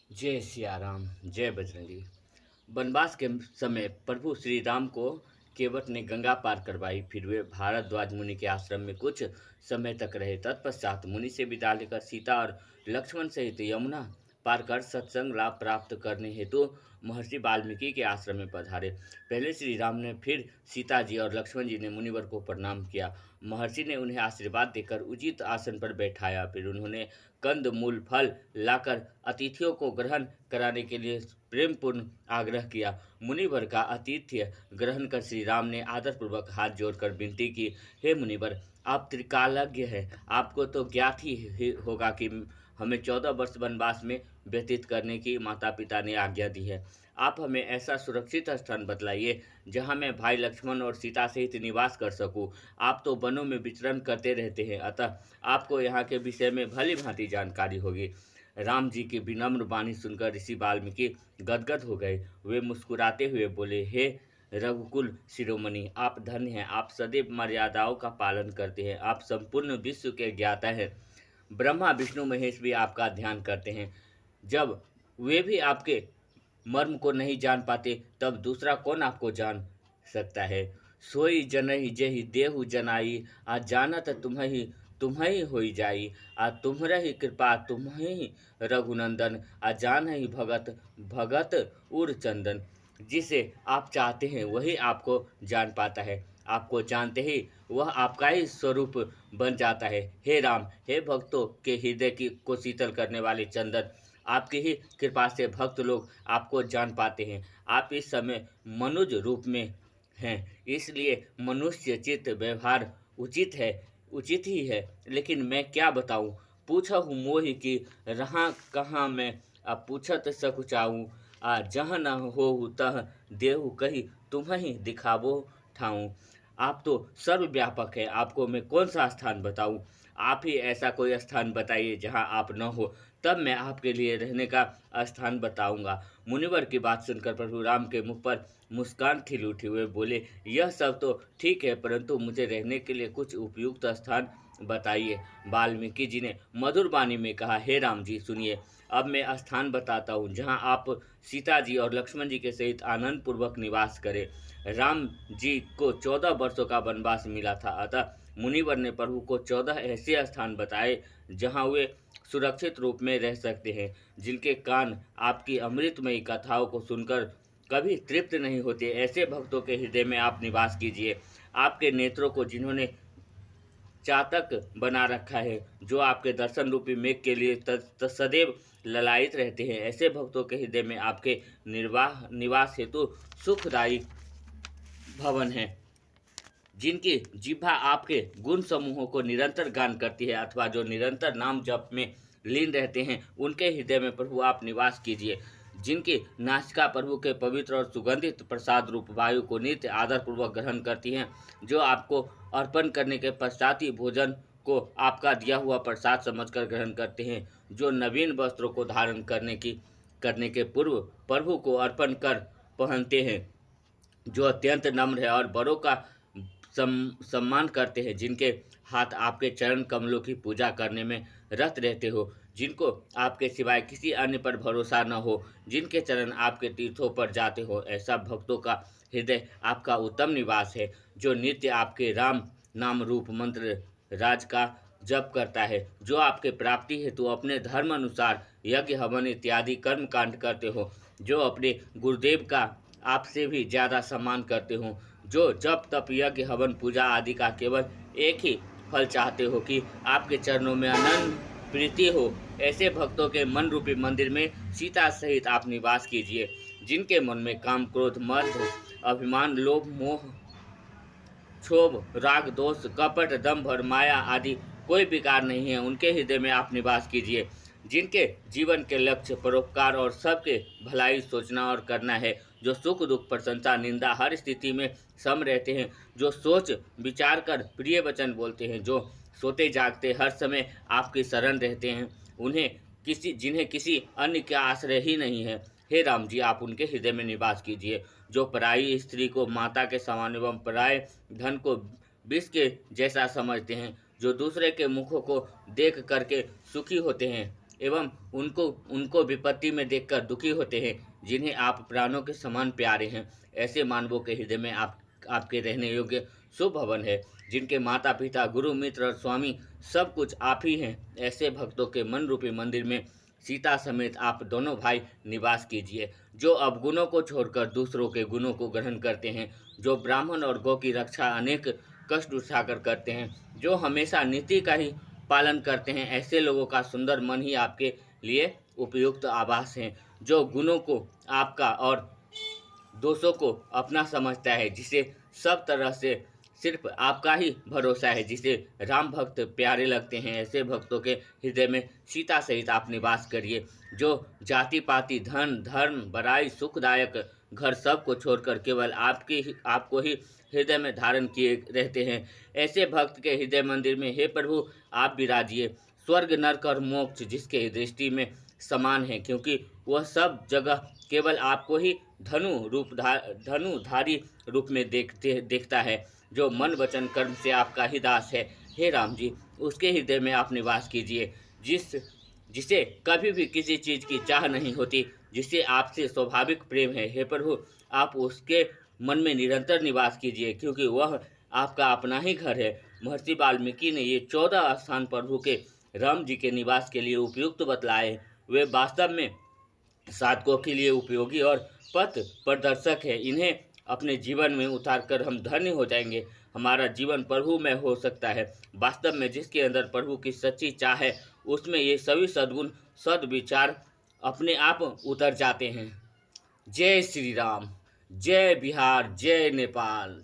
जय सिया राम, जय बजरंगी। वनवास के समय प्रभु श्री राम को केवट ने गंगा पार करवाई। फिर वे भारद्वाज मुनि के आश्रम में कुछ समय तक रहे। तत्पश्चात मुनि से विदा लेकर सीता और लक्ष्मण सहित यमुना पार कर सत्संग लाभ प्राप्त करने हेतु महर्षि वाल्मीकि के आश्रम में पधारे। पहले श्री राम ने, फिर सीता जी और लक्ष्मण जी ने मुनिवर को प्रणाम किया। महर्षि ने उन्हें आशीर्वाद देकर उचित आसन पर बैठाया। फिर उन्होंने कंद मूल फल लाकर अतिथियों को ग्रहण कराने के लिए प्रेमपूर्ण आग्रह किया। मुनिवर का आतिथ्य ग्रहण कर श्री राम ने आदरपूर्वक हाथ जोड़कर विनती की, हे मुनिवर, आप त्रिकालज्ञ हैं। आपको तो ज्ञात ही होगा कि हमें 14 वर्ष वनवास में व्यतीत करने की माता पिता ने आज्ञा दी है। आप हमें ऐसा सुरक्षित स्थान बतलाइए जहाँ मैं भाई लक्ष्मण और सीता सहित निवास कर सकूं। आप तो वनों में विचरण करते रहते हैं, अतः आपको यहाँ के विषय में भली भांति जानकारी होगी। राम जी की विनम्र वाणी सुनकर ऋषि वाल्मीकि गदगद हो गए। वे मुस्कुराते हुए बोले, हे रघुकुल शिरोमणि, आप धन्य हैं। आप सदैव मर्यादाओं का पालन करते हैं। आप संपूर्ण विश्व के ज्ञाता हैं। ब्रह्मा विष्णु महेश भी आपका ध्यान करते हैं। जब वे भी आपके मर्म को नहीं जान पाते, तब दूसरा कौन आपको जान सकता है। सोई जनहि जेहि देहु जनाई, आ जानत तुम्हें होई जाई। आ तुम्हरहि कृपा तुम्हें रघुनंदन, आ जानहि भगत भगत उर चंदन। जिसे आप चाहते हैं वही आपको जान पाता है। आपको जानते ही वह आपका ही स्वरूप बन जाता है। हे राम, हे भक्तों के हृदय की को शीतल करने वाले चंदन, आपकी ही कृपा से भक्त लोग आपको जान पाते हैं। आप इस समय मनुज रूप में हैं, इसलिए मनुष्य चित्त व्यवहार उचित ही है। लेकिन मैं क्या बताऊं, पूछहु मोहि कि रहाँ कहाँ मैं, अब पूछत सकुचाऊं। आ जहाँ न होहु तह देहु कही, तुम्हें दिखावो ठाऊं। आप तो सर्वव्यापक है, आपको मैं कौन सा स्थान बताऊं। आप ही ऐसा कोई स्थान बताइए जहां आप न हो, तब मैं आपके लिए रहने का स्थान बताऊंगा। मुनिवर की बात सुनकर प्रभु राम के मुख पर मुस्कान खिल उठी। हुए बोले, यह सब तो ठीक है, परंतु मुझे रहने के लिए कुछ उपयुक्त स्थान बताइए। वाल्मीकि जी ने मधुर वाणी में कहा, हे राम जी सुनिए, अब मैं स्थान बताता हूँ जहाँ आप सीता जी और लक्ष्मण जी के सहित आनंद पूर्वक निवास करें। राम जी को 14 वर्षों का वनवास मिला था, अतः मुनिवर ने प्रभु को 14 ऐसे स्थान बताए जहाँ वे सुरक्षित रूप में रह सकते हैं, जिनके कान आपकी अमृतमयी कथाओं को सुनकर कभी तृप्त नहीं होते। ऐसे भक्तों के हृदय में आप निवास कीजिए। आपके नेत्रों को जिन्होंने चातक बना रखा है, जो आपके दर्शन रूपी मेघ के लिए सदैव ललायित रहते हैं, ऐसे भक्तों के हृदय में आपके निर्वाह निवास हेतु सुखदायी भवन है। जिनकी जिह्वा आपके गुण समूहों को निरंतर गान करती है, अथवा जो निरंतर नाम जप में लीन रहते हैं, उनके हृदय में प्रभु आप निवास कीजिए। जिनकी नासिका प्रभु के पवित्र और सुगंधित प्रसाद रूप वायु को नित्य आदरपूर्वक ग्रहण करती हैं, जो आपको अर्पण करने के पश्चात ही भोजन को आपका दिया हुआ प्रसाद समझकर ग्रहण करते हैं, जो नवीन वस्त्रों को धारण करने के पूर्व प्रभु को अर्पण कर पहनते हैं, जो अत्यंत नम्र है और बड़ों का सम्मान करते हैं, जिनके हाथ आपके चरण कमलों की पूजा करने में रत रहते हो, जिनको आपके सिवाय किसी अन्य पर भरोसा न हो, जिनके चरण आपके तीर्थों पर जाते हो, ऐसा भक्तों का हृदय आपका उत्तम निवास है, जो नित्य आपके राम नाम रूप मंत्र राज का जप करता है, जो आपके प्राप्ति हेतु अपने धर्म अनुसार यज्ञ हवन इत्यादि कर्म कांड करते हो, जो अपने गुरुदेव का आपसे भी ज्यादा सम्मान करते हो, जो जप तप यज्ञ हवन पूजा आदि का केवल एक ही फल चाहते हो कि आपके चरणों में अनंत प्रीति हो। ऐसे भक्तों के मन रूपी मंदिर में सीता सहित आप निवास कीजिए। जिनके मन में काम क्रोध मद अभिमान लोभ मोह क्षोभ राग दोष कपट दंभ और माया आदि कोई विकार नहीं है, उनके हृदय में आप निवास कीजिए। जिनके जीवन के लक्ष्य परोपकार और सबके भलाई सोचना और करना है, जो सुख दुख प्रशंसा निंदा हर स्थिति में सम रहते हैं, जो सोच विचार कर प्रिय वचन बोलते हैं, जो सोते जागते हर समय आपकी शरण रहते हैं, जिन्हें किसी अन्य का आश्रय ही नहीं है, हे राम जी आप उनके हृदय में निवास कीजिए। जो पराई स्त्री को माता के समान एवं पराये धन को विष के जैसा समझते हैं, जो दूसरे के मुखों को देख करके सुखी होते हैं, एवं उनको उनको विपत्ति में देखकर दुखी होते हैं, जिन्हें आप प्राणों के समान प्यारे हैं। ऐसे मानवों के हृदय में आपके रहने योग्य शुभ भवन है, जिनके माता पिता, गुरु, मित्र और स्वामी सब कुछ आप ही हैं। ऐसे भक्तों के मन रूपी मंदिर में सीता समेत आप दोनों भाई निवास कीजिए, जो अवगुणों को छोड़कर दूसरों के गुणों को ग्रहण करते हैं, जो ब्राह्मण और गौ की रक्षा अनेक कष्ट उठाकर करते हैं, जो हमेशा नीति का ही पालन करते हैं। ऐसे लोगों का सुंदर मन ही आपके लिए उपयुक्त आवास है, जो गुणों को आपका और दोषों को अपना समझता है, जिसे सब तरह से सिर्फ आपका ही भरोसा है, जिसे राम भक्त प्यारे लगते हैं। ऐसे भक्तों के हृदय में सीता सहित आप निवास करिए, जो जाति पाति, धन धर्म, बड़ाई, सुखदायक घर सब को छोड़कर केवल आपको ही हृदय में धारण किए रहते हैं। ऐसे भक्त के हृदय मंदिर में हे प्रभु आप विराजिए। स्वर्ग, नरक और मोक्ष जिसके दृष्टि में समान है, क्योंकि वह सब जगह केवल आपको ही धनुधारी रूप में देखता है, जो मन वचन कर्म से आपका ही दास है। हे राम जी, उसके हृदय में आप निवास कीजिए, जिसे कभी भी किसी चीज की चाह नहीं होती, जिसे आपसे स्वाभाविक प्रेम है। हे प्रभु आप उसके मन में निरंतर निवास कीजिए, क्योंकि वह आपका अपना ही घर है। महर्षि वाल्मीकि ने ये 14 स्थान प्रभु के राम जी के निवास के लिए उपयुक्त बतलाए। वे वास्तव में साधकों के लिए उपयोगी और पथ प्रदर्शक है। इन्हें अपने जीवन में उतारकर हम धन्य हो जाएंगे। हमारा जीवन प्रभु में हो सकता है। वास्तव में जिसके अंदर प्रभु की सच्ची चाह है, उसमें ये सभी सद्गुण, सद्विचार अपने आप उतर जाते हैं। जय श्री राम, जय बिहार, जय नेपाल।